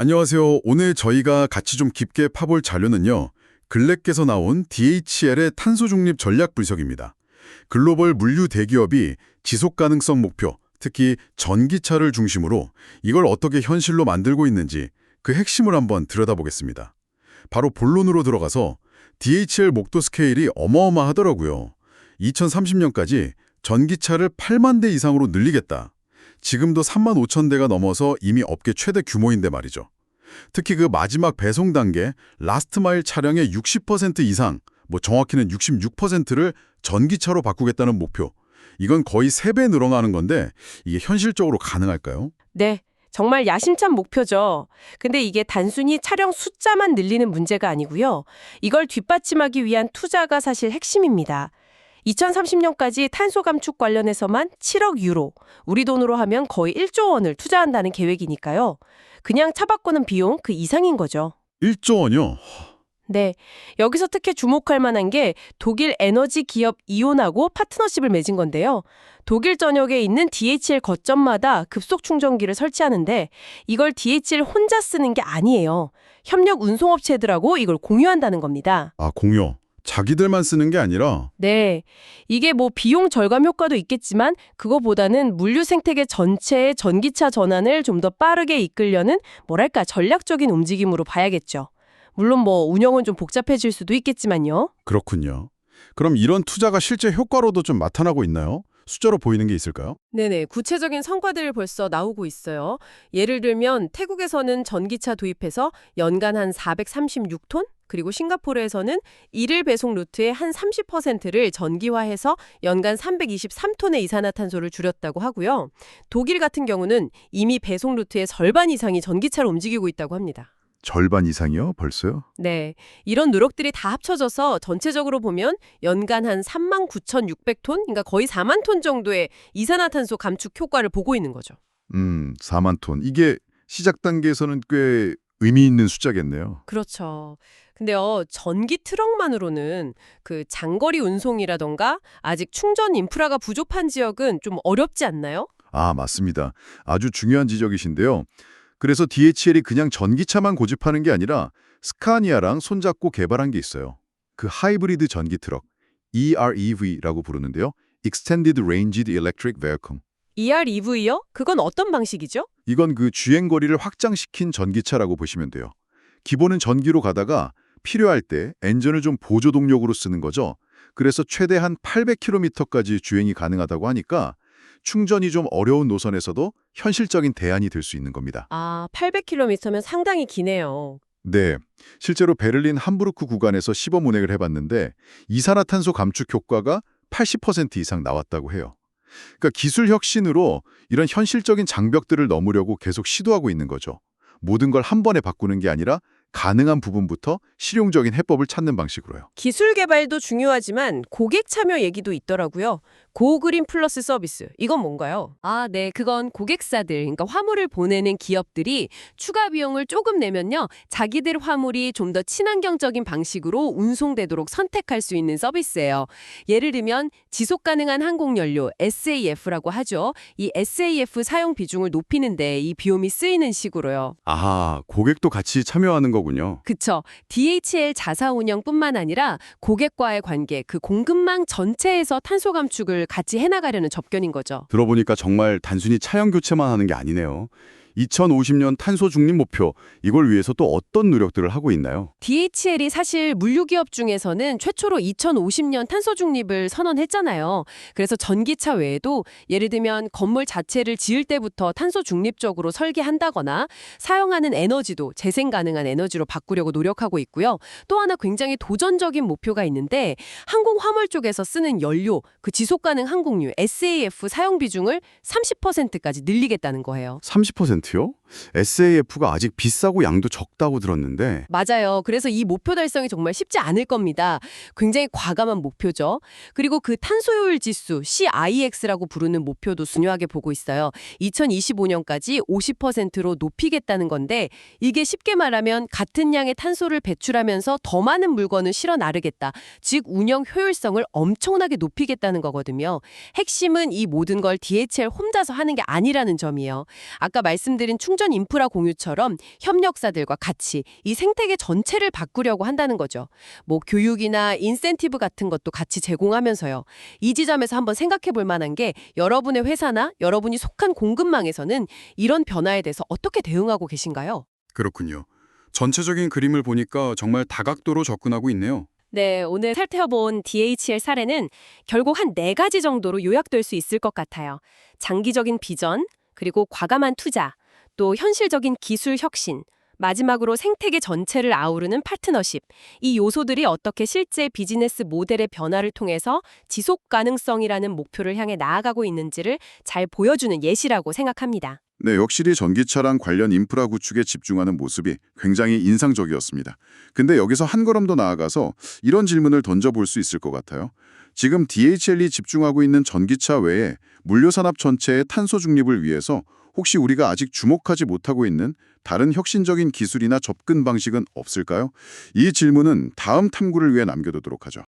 안녕하세요. 오늘 저희가 같이 좀 깊게 파볼 자료는요. 글렉에서 나온 DHL의 탄소 중립 전략 분석입니다. 글로벌 물류 대기업이 지속 가능성 목표, 특히 전기차를 중심으로 이걸 어떻게 현실로 만들고 있는지 그 핵심을 한번 들여다보겠습니다. 바로 본론으로 들어가서 DHL 목표 스케일이 어마어마하더라고요. 2030년까지 전기차를 8만 대 이상으로 늘리겠다. 지금도 3만 5천 대가 넘어서 이미 업계 최대 규모인데 말이죠. 특히 그 마지막 배송 단계 라스트 마일 차량의 60% 이상, 정확히는 66%를 전기차로 바꾸겠다는 목표. 이건 거의 3배 늘어나는 건데 이게 현실적으로 가능할까요? 네, 정말 야심찬 목표죠. 근데 이게 단순히 차량 숫자만 늘리는 문제가 아니고요. 이걸 뒷받침하기 위한 투자가 사실 핵심입니다. 2030년까지 탄소 감축 관련해서만 7억 유로, 우리 돈으로 하면 거의 1조 원을 투자한다는 계획이니까요. 그냥 차 바꾸는 비용 그 이상인 거죠. 1조 원이요? 네, 여기서 특히 주목할 만한 게 독일 에너지 기업 이온하고 파트너십을 맺은 건데요. 독일 전역에 있는 DHL 거점마다 급속 충전기를 설치하는데 이걸 DHL 혼자 쓰는 게 아니에요. 협력 운송업체들하고 이걸 공유한다는 겁니다. 아, 공유. 자기들만 쓰는 게 아니라 네, 이게 비용 절감 효과도 있겠지만 그거보다는 물류 생태계 전체의 전기차 전환을 좀 더 빠르게 이끌려는 뭐랄까 전략적인 움직임으로 봐야겠죠. 물론 운영은 좀 복잡해질 수도 있겠지만요. 그렇군요. 그럼 이런 투자가 실제 효과로도 좀 나타나고 있나요? 숫자로 보이는 게 있을까요? 네네, 구체적인 성과들이 벌써 나오고 있어요. 예를 들면 태국에서는 전기차 도입해서 연간 한 436톤? 그리고 싱가포르에서는 일일 배송 루트의 한 30%를 전기화해서 연간 323톤의 이산화탄소를 줄였다고 하고요. 독일 같은 경우는 이미 배송 루트의 절반 이상이 전기차로 움직이고 있다고 합니다. 절반 이상이요? 벌써요? 네, 이런 노력들이 다 합쳐져서 전체적으로 보면 연간 한 39,600톤, 그러니까 거의 4만 톤 정도의 이산화탄소 감축 효과를 보고 있는 거죠. 4만 톤. 이게 시작 단계에서는 꽤 의미 있는 숫자겠네요. 그렇죠. 근데요, 전기 트럭만으로는 그 장거리 운송이라던가 아직 충전 인프라가 부족한 지역은 좀 어렵지 않나요? 아, 맞습니다. 아주 중요한 지적이신데요. 그래서 DHL이 그냥 전기차만 고집하는 게 아니라 스카니아랑 손잡고 개발한 게 있어요. 그 하이브리드 전기 트럭, EREV라고 부르는데요. Extended Ranged Electric Vehicle. EREV요? 그건 어떤 방식이죠? 이건 그 주행거리를 확장시킨 전기차라고 보시면 돼요. 기본은 전기로 가다가 필요할 때 엔진을 좀 보조 동력으로 쓰는 거죠. 그래서 최대 한 800km까지 주행이 가능하다고 하니까 충전이 좀 어려운 노선에서도 현실적인 대안이 될 수 있는 겁니다. 아, 800km면 상당히 기네요. 네, 실제로 베를린 함부르크 구간에서 시범 운행을 해봤는데 이산화탄소 감축 효과가 80% 이상 나왔다고 해요. 그러니까 기술 혁신으로 이런 현실적인 장벽들을 넘으려고 계속 시도하고 있는 거죠. 모든 걸 한 번에 바꾸는 게 아니라 가능한 부분부터 실용적인 해법을 찾는 방식으로요. 기술 개발도 중요하지만 고객 참여 얘기도 있더라고요. 고그린 플러스 서비스. 이건 뭔가요? 아, 네. 그건 고객사들, 그러니까 화물을 보내는 기업들이 추가 비용을 조금 내면요. 자기들 화물이 좀 더 친환경적인 방식으로 운송되도록 선택할 수 있는 서비스예요. 예를 들면 지속 가능한 항공연료, SAF라고 하죠. 이 SAF 사용 비중을 높이는데 이 비용이 쓰이는 식으로요. 아하, 고객도 같이 참여하는 거군요. 그쵸. DHL 자사 운영뿐만 아니라 고객과의 관계, 그 공급망 전체에서 탄소 감축을 같이 해나가려는 접견인 거죠. 들어보니까 정말 단순히 차량 교체만 하는 게 아니네요. 2050년 탄소 중립 목표, 이걸 위해서 또 어떤 노력들을 하고 있나요? DHL이 사실 물류기업 중에서는 최초로 2050년 탄소 중립을 선언했잖아요. 그래서 전기차 외에도 예를 들면 건물 자체를 지을 때부터 탄소 중립적으로 설계한다거나 사용하는 에너지도 재생 가능한 에너지로 바꾸려고 노력하고 있고요. 또 하나 굉장히 도전적인 목표가 있는데 항공 화물 쪽에서 쓰는 연료, 그 지속 가능 항공유 SAF 사용 비중을 30%까지 늘리겠다는 거예요. 30%요? SAF가 아직 비싸고 양도 적다고 들었는데 맞아요. 그래서 이 목표 달성이 정말 쉽지 않을 겁니다. 굉장히 과감한 목표죠. 그리고 그 탄소효율 지수 CIX라고 부르는 목표도 중요하게 보고 있어요. 2025년까지 50%로 높이겠다는 건데 이게 쉽게 말하면 같은 양의 탄소를 배출하면서 더 많은 물건을 실어 나르겠다. 즉 운영 효율성을 엄청나게 높이겠다는 거거든요. 핵심은 이 모든 걸 DHL 혼자서 하는 게 아니라는 점이에요. 아까 말씀 말씀드린 충전 인프라 공유처럼 협력사들과 같이 이 생태계 전체를 바꾸려고 한다는 거죠. 뭐 교육이나 인센티브 같은 것도 같이 제공하면서요. 이 지점에서 한번 생각해 볼 만한 게 여러분의 회사나 여러분이 속한 공급망에서는 이런 변화에 대해서 어떻게 대응하고 계신가요? 그렇군요. 전체적인 그림을 보니까 정말 다각도로 접근하고 있네요. 네, 오늘 살펴본 DHL 사례는 결국 한 4가지 정도로 요약될 수 있을 것 같아요. 장기적인 비전, 그리고 과감한 투자, 또 현실적인 기술 혁신, 마지막으로 생태계 전체를 아우르는 파트너십. 이 요소들이 어떻게 실제 비즈니스 모델의 변화를 통해서 지속 가능성이라는 목표를 향해 나아가고 있는지를 잘 보여주는 예시라고 생각합니다. 네, 확실히 전기차랑 관련 인프라 구축에 집중하는 모습이 굉장히 인상적이었습니다. 근데 여기서 한 걸음 더 나아가서 이런 질문을 던져볼 수 있을 것 같아요. 지금 DHL이 집중하고 있는 전기차 외에 물류산업 전체의 탄소 중립을 위해서 혹시 우리가 아직 주목하지 못하고 있는 다른 혁신적인 기술이나 접근 방식은 없을까요? 이 질문은 다음 탐구를 위해 남겨두도록 하죠.